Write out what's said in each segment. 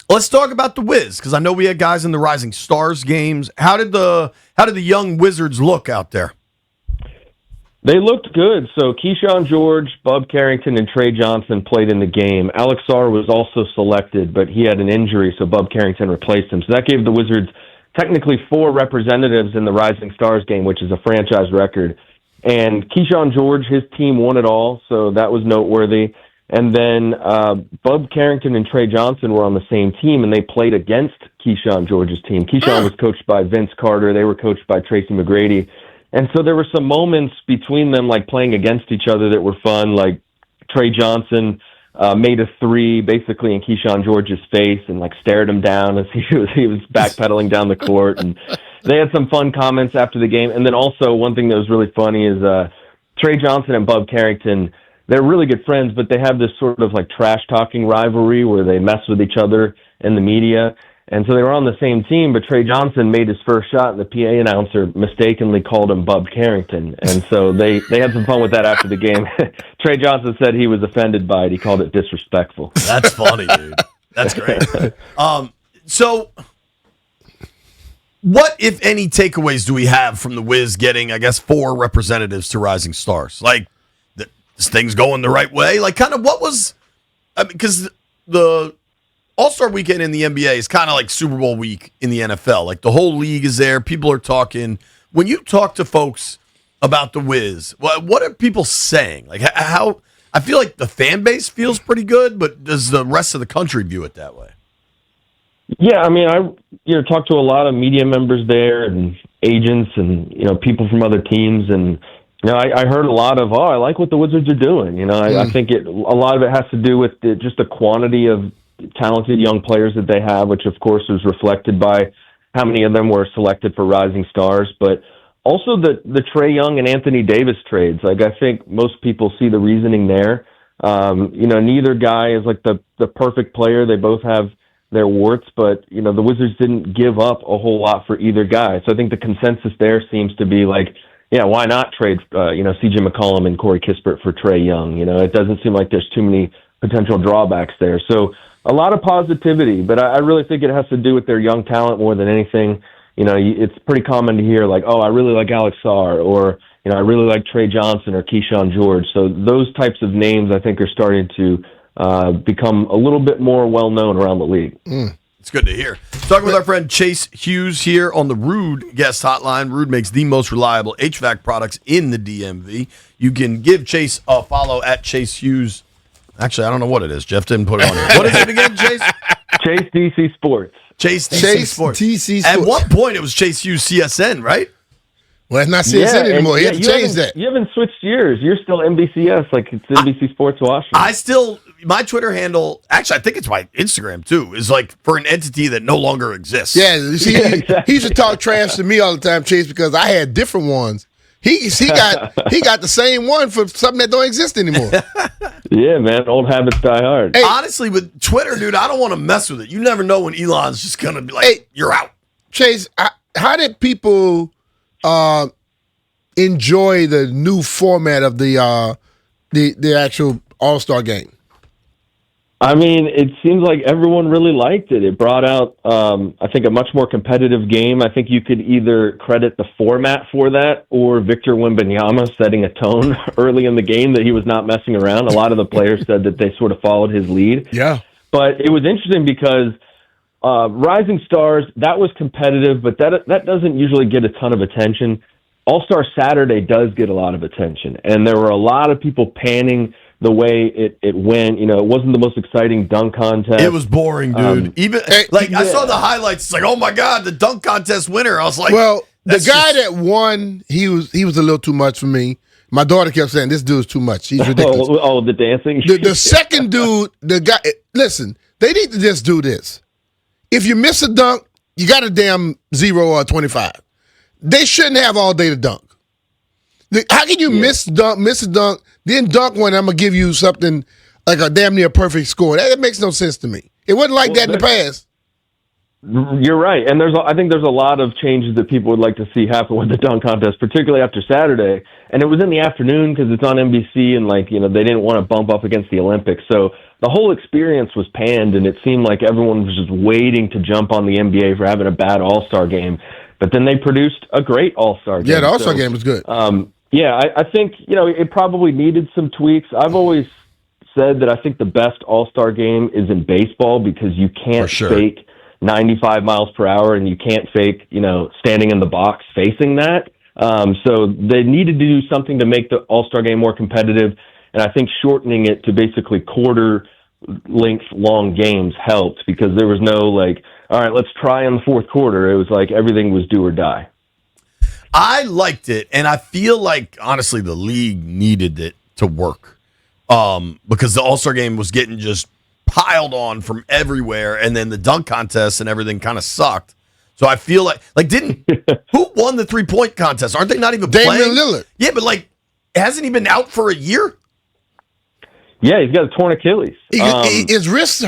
Let's talk about the Wiz, because I know we had guys in the Rising Stars games. How did the young Wizards look out there? They looked good. So Keyshawn George, Bub Carrington, and Trey Johnson played in the game. Alex Sarr was also selected, but he had an injury, so Bub Carrington replaced him. So that gave the Wizards technically 4 representatives in the Rising Stars game, which is a franchise record. And Keyshawn George, his team won it all, so that was noteworthy. And then Bub Carrington and Trey Johnson were on the same team, and they played against Keyshawn George's team. Keyshawn was coached by Vince Carter. They were coached by Tracy McGrady. And so there were some moments between them, like playing against each other, that were fun. Like Trey Johnson made a 3 basically in Keyshawn George's face and like stared him down as he was backpedaling down the court. And they had some fun comments after the game. And then also one thing that was really funny is Trey Johnson and Bub Carrington, they're really good friends, but they have this sort of like trash talking rivalry where they mess with each other in the media. And so they were on the same team, but Trey Johnson made his first shot, and the PA announcer mistakenly called him Bub Carrington. And so they had some fun with that after the game. Trey Johnson said he was offended by it. He called it disrespectful. That's funny, dude. That's great. So what, if any, takeaways do we have from the Wiz getting, I guess, 4 representatives to Rising Stars? Like, this thing's going the right way? Like, kind of what was – because the – All-Star Weekend in the NBA is kind of like Super Bowl week in the NFL. Like, the whole league is there. People are talking. When you talk to folks about the Wiz, what are people saying? Like, how I feel like the fan base feels pretty good, but does the rest of the country view it that way? Yeah, I mean, I talked to a lot of media members there and agents and people from other teams, and I heard a lot of, I like what the Wizards are doing. I think a lot of it has to do with just the quantity of talented young players that they have, which of course was reflected by how many of them were selected for Rising Stars, but also the Trae Young and Anthony Davis trades. Like, I think most people see the reasoning there. Neither guy is like the perfect player. They both have their warts, but the Wizards didn't give up a whole lot for either guy. So I think the consensus there seems to be like, yeah, why not trade CJ McCollum and Corey Kispert for Trae Young? It doesn't seem like there's too many potential drawbacks there. So a lot of positivity, but I really think it has to do with their young talent more than anything. It's pretty common to hear like, I really like Alex Sarr, or, I really like Trey Johnson or Keyshawn George. So those types of names, I think, are starting to become a little bit more well-known around the league. It's good to hear. Talking with our friend Chase Hughes here on the Rude Guest Hotline. Rude makes the most reliable HVAC products in the DMV. You can give Chase a follow at Chase Hughes. Actually, I don't know what it is. Jeff didn't put it on here. What is it again, Chase? Chase DC Sports. Chase DC Sports. DC Sports. At one point, it was Chase Hughes CSN, right? Well, it's not CSN anymore. He had to change that. You haven't switched years. You're still NBCS, like it's NBC Sports Washington. My Twitter handle, actually, I think it's my Instagram, too, is like for an entity that no longer exists. Yeah, you see, he used to talk trash to me all the time, Chase, because I had different ones. He got the same one for something that don't exist anymore. Yeah, man. Old habits die hard. Hey, honestly, with Twitter, dude, I don't want to mess with it. You never know when Elon's just going to be like, you're out. Chase, how did people enjoy the new format of the actual All-Star game? I mean, it seems like everyone really liked it. It brought out, I think, a much more competitive game. I think you could either credit the format for that or Victor Wembanyama setting a tone early in the game that he was not messing around. A lot of the players said that they sort of followed his lead. Yeah. But it was interesting because Rising Stars, that was competitive, but that doesn't usually get a ton of attention. All-Star Saturday does get a lot of attention, and there were a lot of people panning the way it went. It wasn't the most exciting dunk contest. It was boring, dude. I saw the highlights. It's like, oh my God, the dunk contest winner. I was like, well, the guy that won, he was a little too much for me. My daughter kept saying, this dude's too much. He's ridiculous. The dancing? The second dude, the guy, listen, they need to just do this. If you miss a dunk, you got a damn 0 or 25. They shouldn't have all day to dunk. How can you miss a dunk, then dunk one, I'm going to give you something like a damn near perfect score? That makes no sense to me. It wasn't like that in the past. You're right, and I think there's a lot of changes that people would like to see happen with the dunk contest, particularly after Saturday. And it was in the afternoon because it's on NBC, and they didn't want to bump up against the Olympics, so the whole experience was panned, and it seemed like everyone was just waiting to jump on the NBA for having a bad All-Star game. But then they produced a great All-Star game. Yeah, the All-Star game was good. I think it probably needed some tweaks. I've always said that I think the best All-Star game is in baseball because you can't fake 95 miles per hour, and you can't fake, standing in the box facing that. So they needed to do something to make the All-Star game more competitive, and I think shortening it to basically quarter-length long games helped because there was no, all right, let's try in the fourth quarter. It was like everything was do or die. I liked it, and I feel like, honestly, the league needed it to work because the All-Star game was getting just piled on from everywhere, and then the dunk contest and everything kind of sucked. So I feel like who won the 3-point contest? Aren't they not even Damian playing? Lillard. Yeah, but hasn't he been out for a year? Yeah, he's got a torn Achilles. His wrist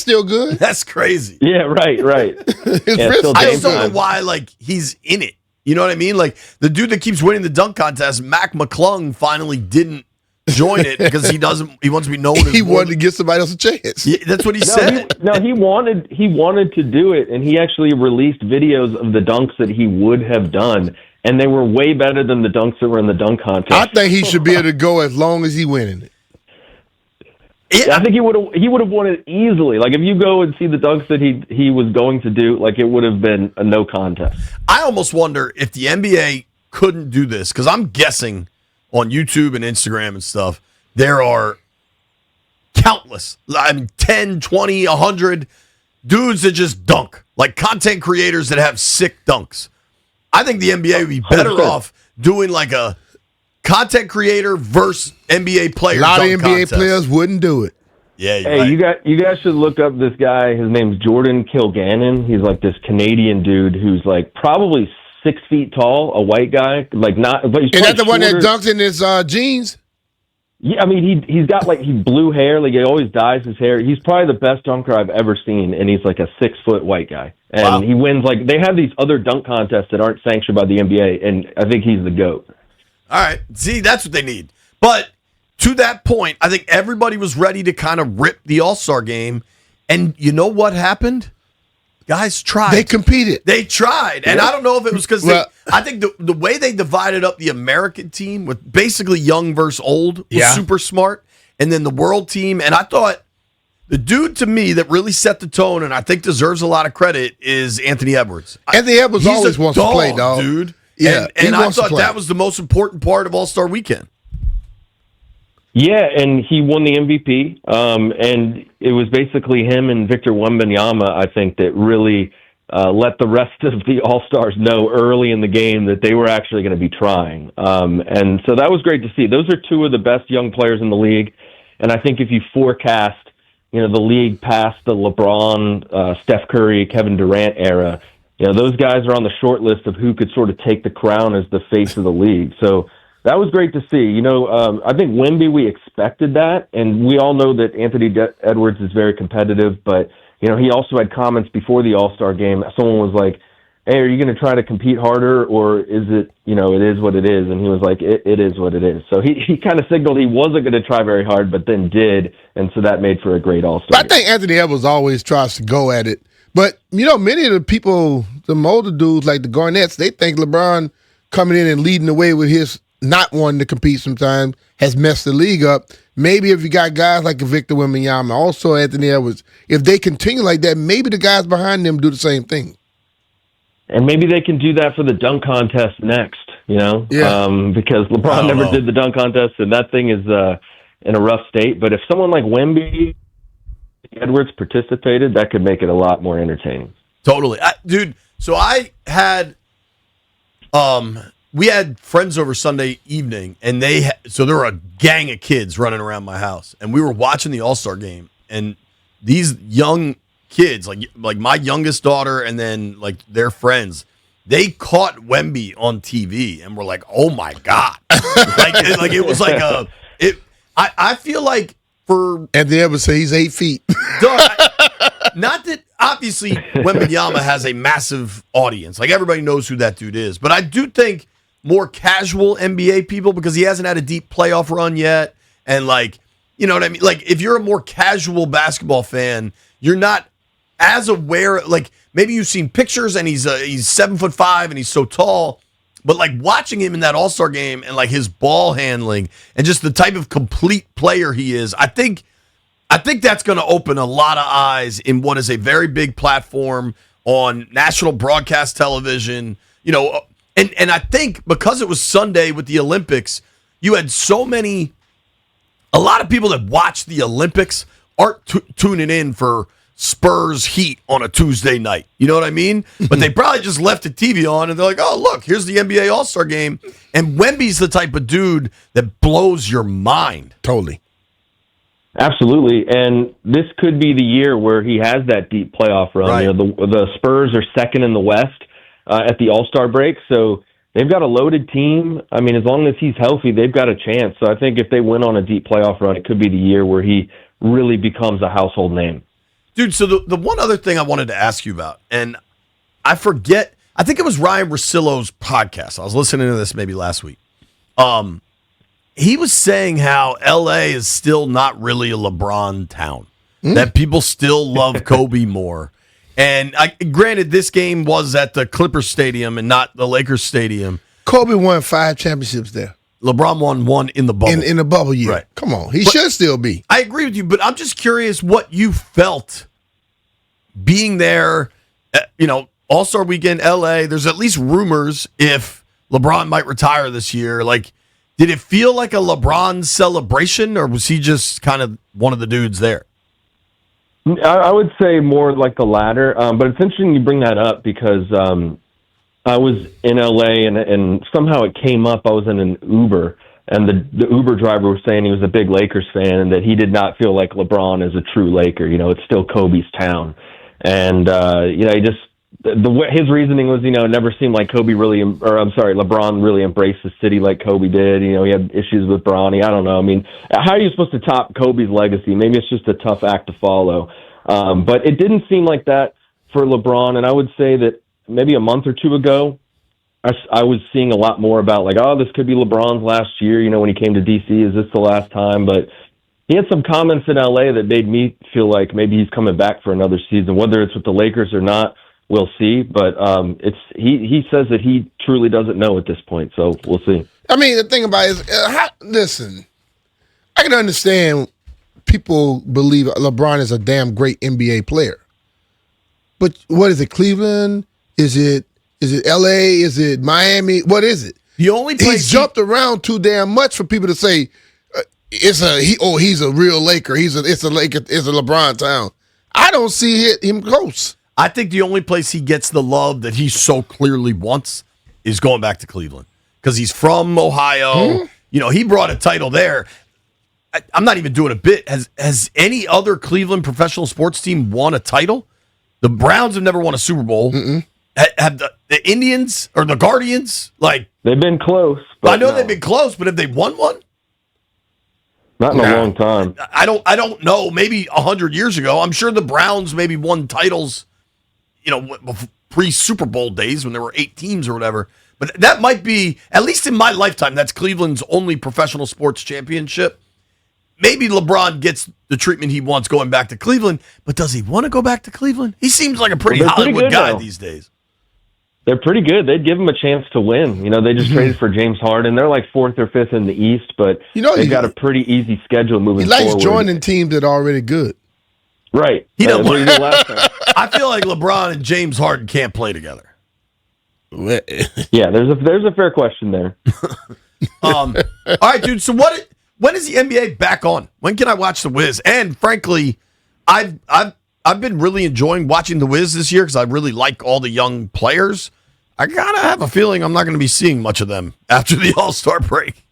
still good. That's crazy. Yeah, right. His wrist. I just don't know why he's in it. You know what I mean? The dude that keeps winning the dunk contest, Mac McClung, finally didn't join it because he wants to be known as he wanted to give somebody else a chance. Yeah, that's what he said. He wanted to do it, and he actually released videos of the dunks that he would have done, and they were way better than the dunks that were in the dunk contest. I think he should be able to go as long as he winning it. Yeah, I think he would have won it easily. If you go and see the dunks that he was going to do, it would have been a no contest. I almost wonder if the NBA couldn't do this because I'm guessing on YouTube and Instagram and stuff, there are countless, 10, 20, 100 dudes that just dunk, content creators that have sick dunks. I think the NBA would be better 100%. off doing a content creator versus NBA player. A lot of dunk NBA contest. players wouldn't do it. Yeah, hey, right. you guys should look up this guy. His name's Jordan Kilgannon. He's this Canadian dude who's probably 6 feet tall, a white guy, not. But he's Is that the one that shorter. dunks in his jeans? Yeah, I mean he's got blue hair. He always dyes his hair. He's probably the best dunker I've ever seen, and he's a 6 foot white guy. And Wow. he wins they have these other dunk contests that aren't sanctioned by the NBA, and I think he's the GOAT. All right. See, that's what they need. But to that point, I think everybody was ready to kind of rip the All-Star game. And you know what happened? Guys tried. They competed. They tried. And I don't know if it was because I think the way they divided up the American team with basically young versus old was super smart. And then the world team. And I thought the dude to me that really set the tone and I think deserves a lot of credit is Anthony Edwards. Anthony Edwards He's always a wants to play, dog. Dude. Yeah, and he I wants to thought play. that was the most important part of All-Star Weekend. Yeah, and he won the MVP, and it was basically him and Victor Wembanyama, I think, that really let the rest of the All-Stars know early in the game that they were actually going to be trying. And so that was great to see. Those are two of the best young players in the league, and I think if you forecast, the league past the LeBron, Steph Curry, Kevin Durant era, those guys are on the short list of who could sort of take the crown as the face of the league. So that was great to see. I think Wemby, we expected that, and we all know that Anthony Edwards is very competitive, but, he also had comments before the All-Star game. Someone was like, hey, are you going to try to compete harder, or is it, it is what it is? And he was like, it is what it is. So he kind of signaled he wasn't going to try very hard, but then did, and so that made for a great All-Star I think Anthony Edwards always tries to go at it. But, many of the people, the older dudes like the Garnetts, they think LeBron coming in and leading the way with his not wanting to compete sometimes has messed the league up. Maybe if you got guys like Victor Wembanyama, also Anthony Edwards, if they continue like that, maybe the guys behind them do the same thing. And maybe they can do that for the dunk contest next, Yeah. because LeBron never did the dunk contest, and that thing is in a rough state. But if someone like Wemby, Edwards participated, that could make it a lot more entertaining. Totally. Dude, so I had we had friends over Sunday evening, and so there were a gang of kids running around my house, and we were watching the All-Star game, and these young kids, like my youngest daughter and then their friends, they caught Wemby on TV and were like, oh my God. It was I feel like for Anthony Edwards say he's 8 feet. Doug, not that obviously, Wembanyama has a massive audience. Like, everybody knows who that dude is. But I do think more casual NBA people, because he hasn't had a deep playoff run yet, and, like, you know what I mean? Like, if you're a more casual basketball fan, you're not as aware. Like, maybe you've seen pictures and he's 7'5" and he's so tall, but like watching him in that All-Star game and like his ball handling and just the type of complete player he is, I think that's going to open a lot of eyes in what is a very big platform on national broadcast television. You know, and I think because it was Sunday with the Olympics, you had a lot of people that watch the Olympics aren't tuning in for Spurs Heat on a Tuesday night. You know what I mean? But they probably just left the TV on and they're like, oh, look, here's the NBA All-Star game. And Wemby's the type of dude that blows your mind. Totally. Absolutely. And this could be the year where he has that deep playoff run. Right. You know, the Spurs are second in the West at the All-Star break. So they've got a loaded team. I mean, as long as he's healthy, they've got a chance. So I think if they went on a deep playoff run, it could be the year where he really becomes a household name. Dude, so the one other thing I wanted to ask you about, and I forget, I think it was Ryan Russillo's podcast. I was listening to this maybe last week. He was saying how L.A. is still not really a LeBron town, that people still love Kobe more. And granted, this game was at the Clippers Stadium and not the Lakers Stadium. Kobe won 5 championships there. LeBron won 1 in the bubble. In the bubble year. Right. Come on. He should still be. I agree with you, but I'm just curious what you felt being there, All-Star Weekend, L.A. There's at least rumors if LeBron might retire this year. Like, did it feel like a LeBron celebration, or was he just kind of one of the dudes there? I would say more like the latter, but it's interesting you bring that up because I was in LA and somehow it came up. I was in an Uber, and the Uber driver was saying he was a big Lakers fan and that he did not feel like LeBron is a true Laker. You know, it's still Kobe's town, and he just his reasoning was, it never seemed like LeBron really embraced the city like Kobe did. You know, he had issues with Bronny. I don't know. I mean, how are you supposed to top Kobe's legacy? Maybe it's just a tough act to follow. But it didn't seem like that for LeBron, and I would say that maybe a month or two ago, I was seeing a lot more about like, oh, this could be LeBron's last year, when he came to D.C., is this the last time? But he had some comments in L.A. that made me feel like maybe he's coming back for another season. Whether it's with the Lakers or not, we'll see. But he says that he truly doesn't know at this point, so we'll see. I mean, the thing about it is, listen, I can understand people believe LeBron is a damn great NBA player. But what is it, Cleveland? Is it L.A.? Is it Miami? What is it? The only place he's jumped around too damn much for people to say he's a real Laker. It's a LeBron town. I don't see him close. I think the only place he gets the love that he so clearly wants is going back to Cleveland because he's from Ohio. He brought a title there. I'm not even doing a bit. Has any other Cleveland professional sports team won a title? The Browns have never won a Super Bowl. Have the Indians or the Guardians? Like, they've been close. I know they've been close, but have they won one? Not in a long time. I don't know. Maybe 100 years ago. I'm sure the Browns maybe won titles, pre-Super Bowl days when there were 8 teams or whatever. But that might be, at least in my lifetime, that's Cleveland's only professional sports championship. Maybe LeBron gets the treatment he wants going back to Cleveland, but does he want to go back to Cleveland? He seems like a pretty Hollywood guy these days. They're pretty good. They'd give him a chance to win. They just traded for James Harden. They're like 4th or 5th in the East, but they've got a pretty easy schedule moving forward. He likes joining teams that are already good. Right. He did last time. I feel like LeBron and James Harden can't play together. Yeah, there's a fair question there. All right, dude. So when is the NBA back on? When can I watch The Wiz? And frankly, I've been really enjoying watching The Wiz this year because I really like all the young players. I gotta have a feeling I'm not going to be seeing much of them after the All-Star break.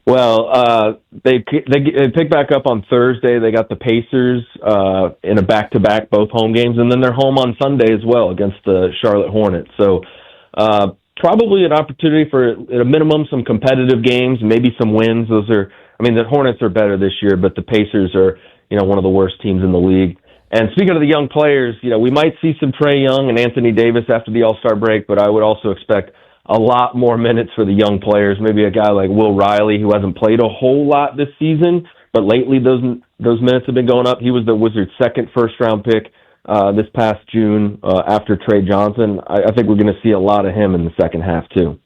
Well, they pick back up on Thursday. They got the Pacers in a back-to-back, both home games, and then they're home on Sunday as well against the Charlotte Hornets. So probably an opportunity for, at a minimum, some competitive games, maybe some wins. The Hornets are better this year, but the Pacers are, one of the worst teams in the league. And speaking of the young players, we might see some Trae Young and Anthony Davis after the All-Star break, but I would also expect a lot more minutes for the young players. Maybe a guy like Will Riley, who hasn't played a whole lot this season, but lately those minutes have been going up. He was the Wizards' second first-round pick this past June after Trae Johnson. I think we're going to see a lot of him in the second half, too.